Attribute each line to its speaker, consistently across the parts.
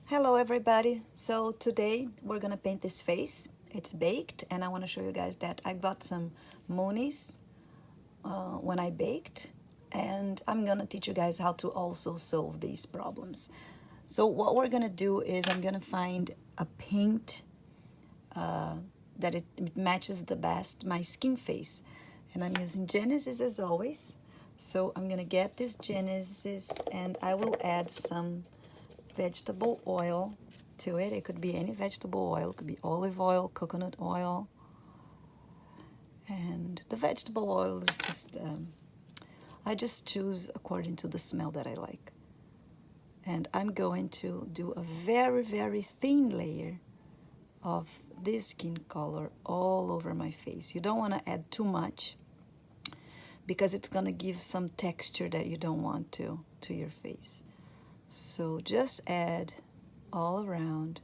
Speaker 1: Hello everybody. So today we're gonna paint this face. It's baked and I want to show you guys that I got some moonies when I baked, and I'm gonna teach you guys how to also solve these problems. So what we're gonna do is I'm gonna find a paint that it matches the best my skin face, and I'm using Genesis as always. So I'm gonna get this Genesis and I will add some vegetable oil to it. It could be any vegetable oil, it could be olive oil, coconut oil, and the vegetable oil is just I just choose according to the smell that I like. And I'm going to do a very thin layer of this skin color all over my face. You don't want to add too much because it's going to give some texture that you don't want to your face. So just add all around.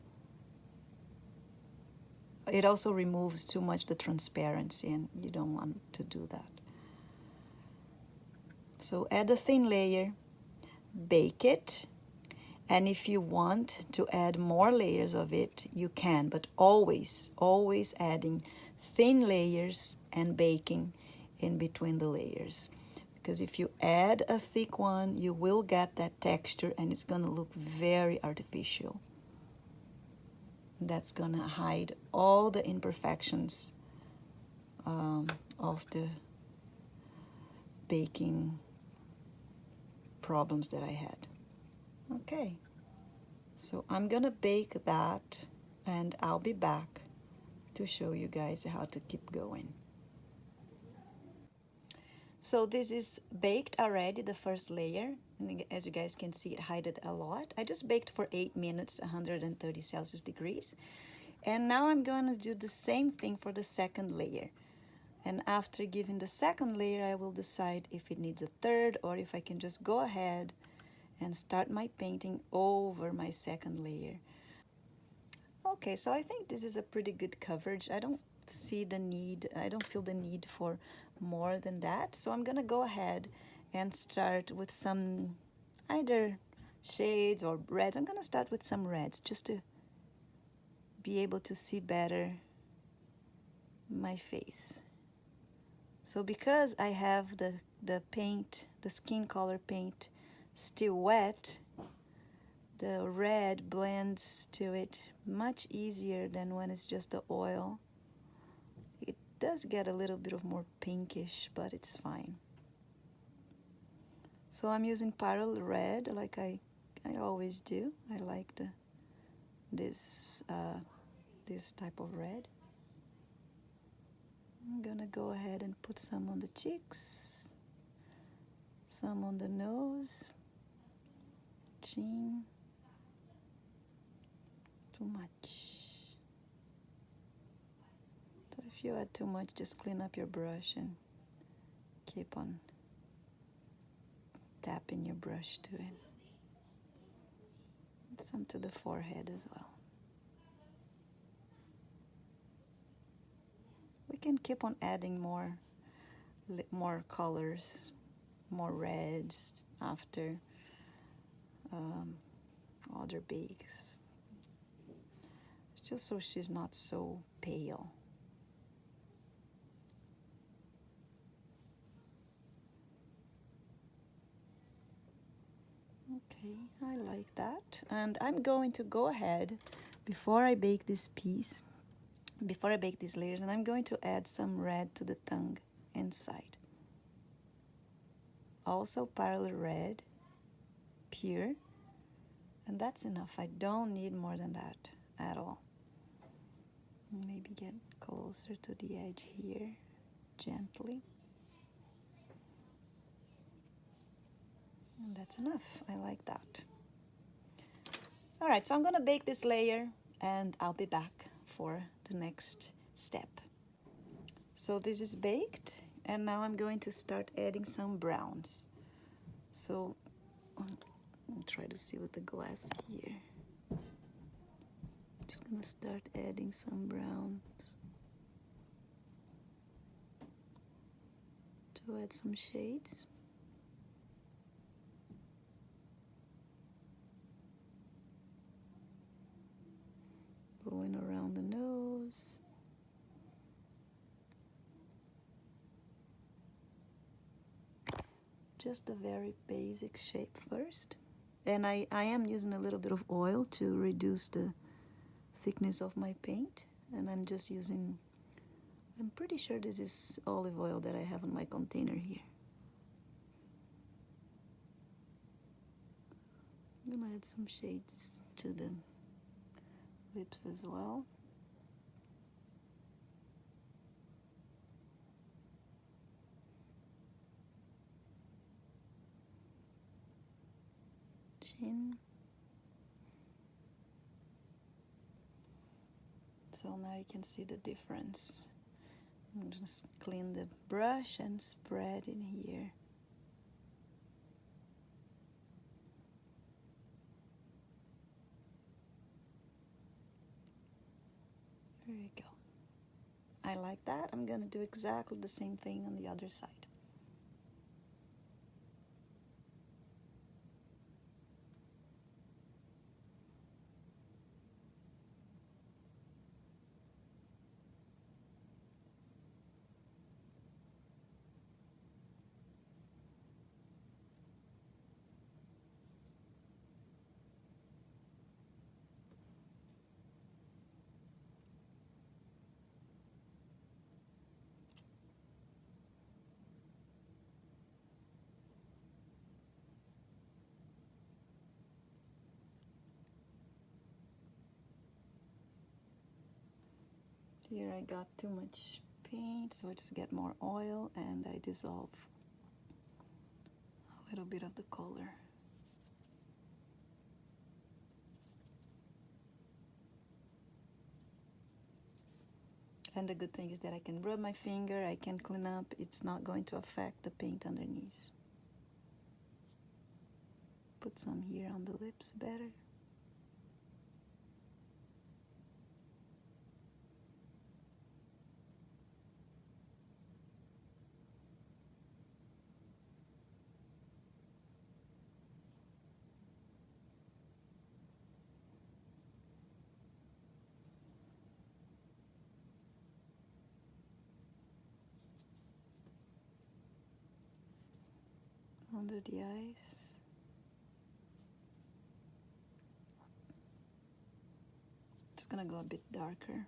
Speaker 1: It also removes too much the transparency, and you don't want to do that. So add a thin layer, bake it, and if you want to add more layers of it, you can, but always adding thin layers and baking in between the layers. Because if you add a thick one, you will get that texture and it's gonna look very artificial. That's gonna hide all the imperfections of the baking problems that I had. Okay, so I'm gonna bake that and I'll be back to show you guys how to keep going. So this is baked already, the first layer, and as you guys can see, it hided a lot. I just baked for 8 minutes, 130 Celsius degrees. And now I'm going to do the same thing for the second layer. And after giving the second layer, I will decide if it needs a third or if I can just go ahead and start my painting over my second layer. Okay, so I think this is a pretty good coverage. I don't feel the need for more than that. So I'm gonna go ahead and start with some either shades or reds. I'm gonna start with some reds just to be able to see better my face. So because I have the paint, the skin color paint still wet, the red blends to it much easier than when it's just the oil. It does get a little bit of more pinkish, but it's fine. So I'm using Parallel Red like I always do. I like this type of red. I'm gonna go ahead and put some on the cheeks, some on the nose, chin. Too much. So if you add too much, just clean up your brush and keep on tapping your brush to it. Some to the forehead as well. We can keep on adding more colors, more reds after other bakes. Just so she's not so pale. Okay, I like that. And I'm going to go ahead before I bake this piece, before I bake these layers, and I'm going to add some red to the tongue inside. Also Parallel Red, pure, and that's enough. I don't need more than that at all. Maybe get closer to the edge here, gently. And that's enough. I like that. All right, so I'm gonna bake this layer and I'll be back for the next step. So this is baked, and now I'm going to start adding some browns. So I'll try to see with the glass here. Just gonna start adding some browns to add some shades. just a very basic shape first. And I am using a little bit of oil to reduce the thickness of my paint. And I'm just using, I'm pretty sure this is olive oil that I have in my container here. I'm gonna add some shades to the lips as well. Chin. So now you can see the difference. I'm just clean the brush and spread in here. There you go. I like that. I'm gonna do exactly the same thing on the other side. Here I got too much paint, so I just get more oil and I dissolve a little bit of the color. And the good thing is that I can rub my finger, I can clean up, it's not going to affect the paint underneath. Put some here on the lips better. Under the eyes. Just gonna go a bit darker.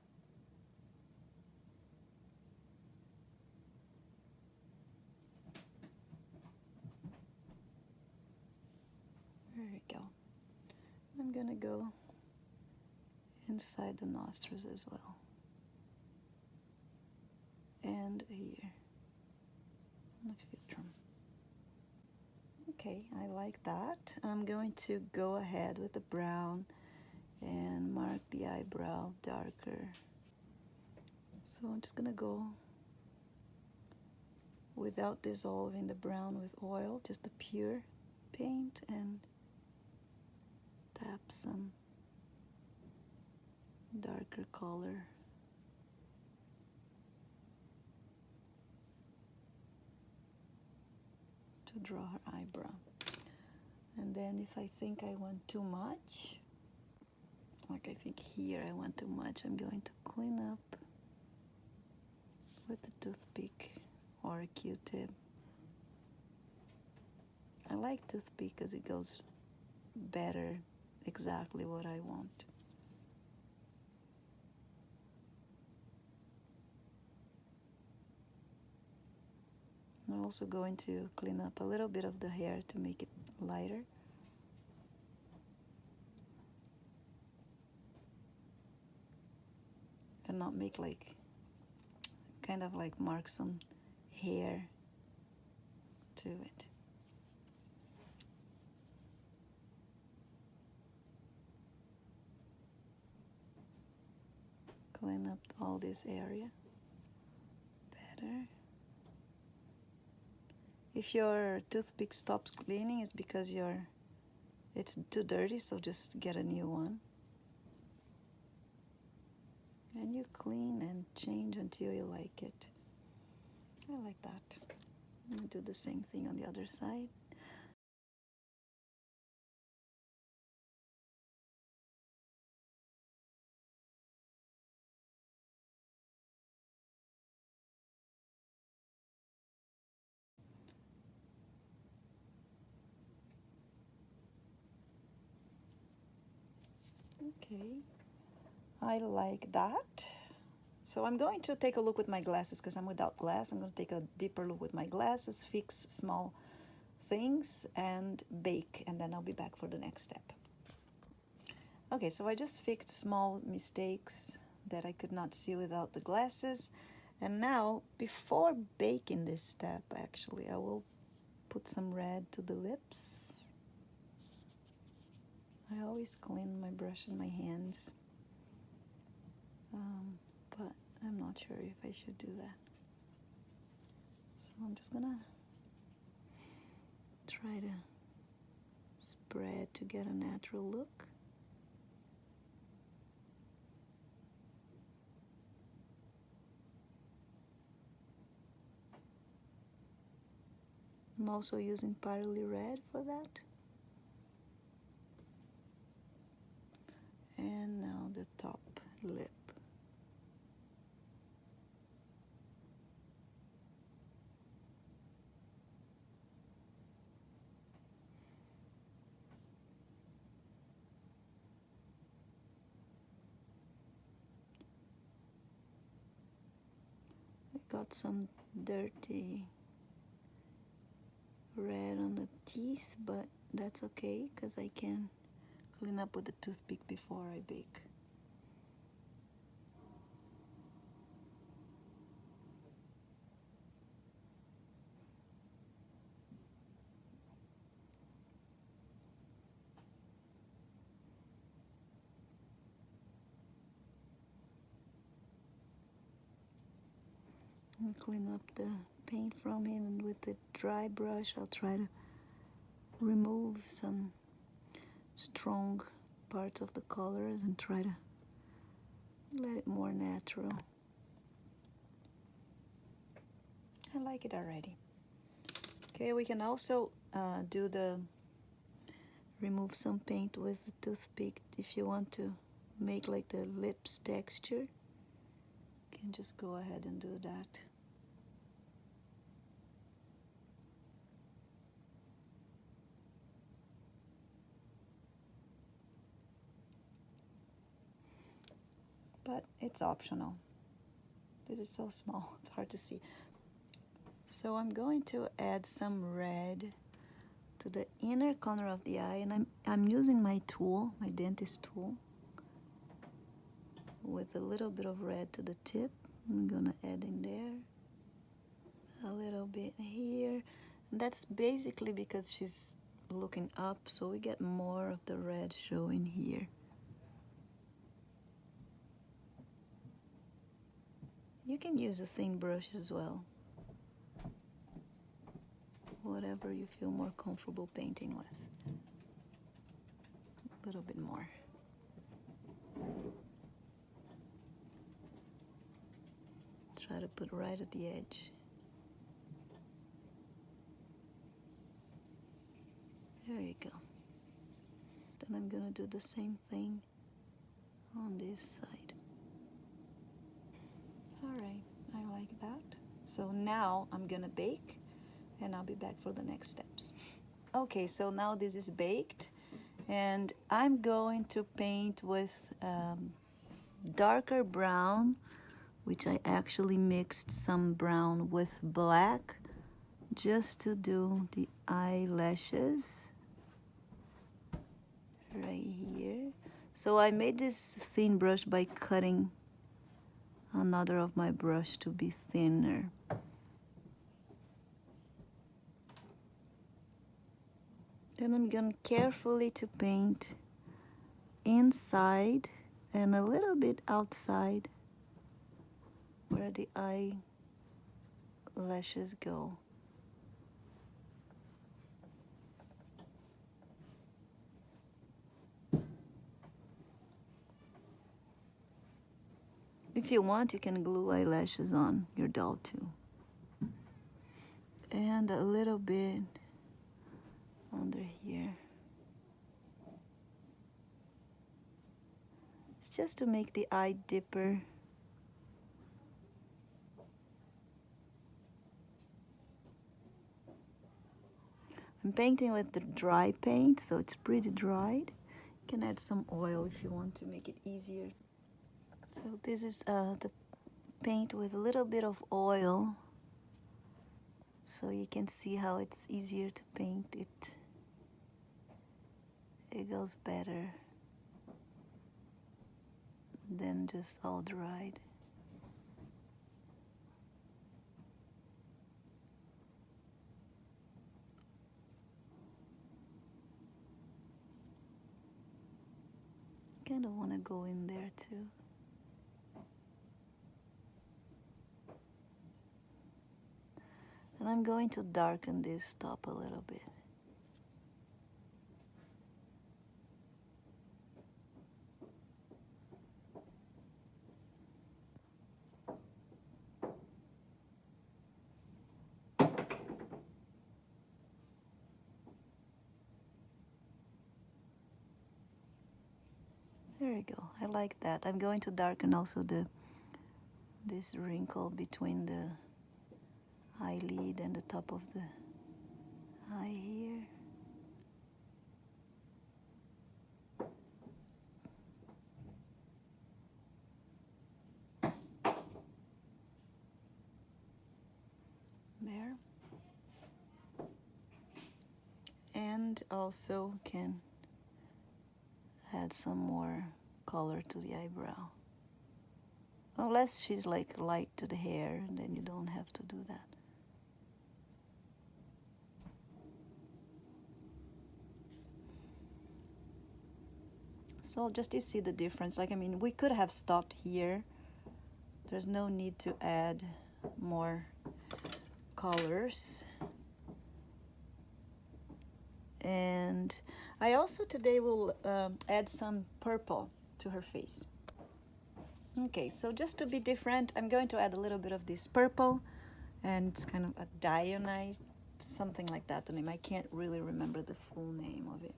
Speaker 1: There we go. I'm gonna go inside the nostrils as well. And here. On the filtrum. Okay, I like that. I'm going to go ahead with the brown and mark the eyebrow darker. So I'm just gonna go without dissolving the brown with oil, just the pure paint, and tap some darker color. To draw her eyebrow. And then if I think I want too much, like I think here I want too much, I'm going to clean up with a toothpick or a Q-tip. I like toothpick because it goes better exactly what I want. I'm also going to clean up a little bit of the hair to make it lighter. And not make like, kind of like mark some hair to it. Clean up all this area better. If your toothpick stops cleaning, it's because it's too dirty, so just get a new one. And you clean and change until you like it. I like that. I'm gonna do the same thing on the other side. Okay, I like that. So I'm going to take a look with my glasses because I'm without glass. I'm going to take a deeper look with my glasses, fix small things, and bake, and then I'll be back for the next step. Okay, so I just fixed small mistakes that I could not see without the glasses. And now, before baking this step, actually, I will put some red to the lips. I always clean my brush and my hands, but I'm not sure if I should do that. So I'm just gonna try to spread to get a natural look. I'm also using Parley Red for that. And now the top lip. I got some dirty red on the teeth, but that's okay because I can clean up with a toothpick before I bake. And clean up the paint from it, and with the dry brush I'll try to remove some strong parts of the colors and try to let it more natural. I like it already. Okay, we can also remove some paint with a toothpick if you want to make like the lips texture. You can just go ahead and do that. But it's optional. This is so small, it's hard to see. So I'm going to add some red to the inner corner of the eye, and I'm using my tool, my dentist tool, with a little bit of red to the tip. I'm gonna add in there, a little bit here, and that's basically because she's looking up, so we get more of the red showing here. You can use a thin brush as well, whatever you feel more comfortable painting with. A little bit more. Try to put right at the edge. There you go. Then I'm gonna do the same thing on this side. All right, I like that. So now I'm gonna bake, and I'll be back for the next steps. Okay, so now this is baked, and I'm going to paint with darker brown, which I actually mixed some brown with black just to do the eyelashes right here. So I made this thin brush by cutting another of my brush to be thinner. Then I'm going carefully to paint inside and a little bit outside where the eyelashes go. If you want, you can glue eyelashes on your doll too. And a little bit under here. It's just to make the eye deeper. I'm painting with the dry paint, so it's pretty dried. You can add some oil if you want to make it easier. So this is the paint with a little bit of oil, so you can see how it's easier to paint it. It goes better than just all dried. Kind of want to go in there too. And I'm going to darken this top a little bit. There we go. I like that. I'm going to darken also this wrinkle between the eyelid and the top of the eye here. There. And also can add some more color to the eyebrow. Unless she's like light to the hair, then you don't have to do that. So just you see the difference. Like, I mean, we could have stopped here. There's no need to add more colors. And I also today will add some purple to her face. Okay, so just to be different, I'm going to add a little bit of this purple, and it's kind of a dionyte, something like that. The name, I can't really remember the full name of it.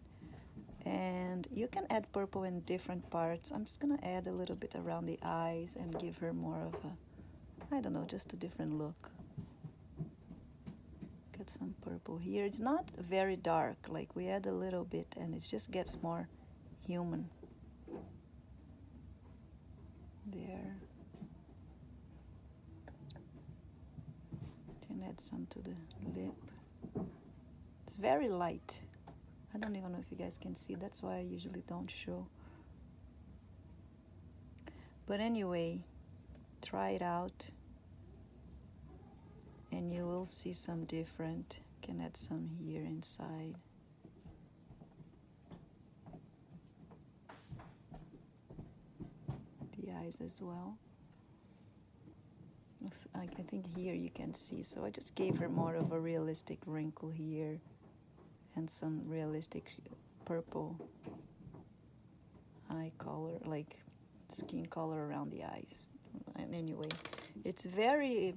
Speaker 1: And you can add purple in different parts. I'm just gonna add a little bit around the eyes and give her more of a, I don't know, just a different look. Get some purple here. It's not very dark, like we add a little bit and it just gets more human. There. Can add some to the lip. It's very light. I don't even know if you guys can see. That's why I usually don't show. But anyway, try it out and you will see some different. Can add some here inside. The eyes as well. I think here you can see. So I just gave her more of a realistic wrinkle here and some realistic purple eye color, like skin color around the eyes. And anyway, it's very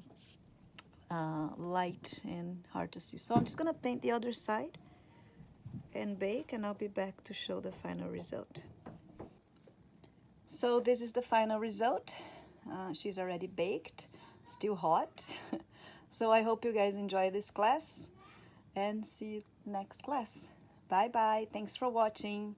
Speaker 1: light and hard to see. So I'm just gonna paint the other side and bake, and I'll be back to show the final result. So this is the final result. She's already baked, still hot. So I hope you guys enjoy this class and see you next class. Bye bye. Thanks for watching.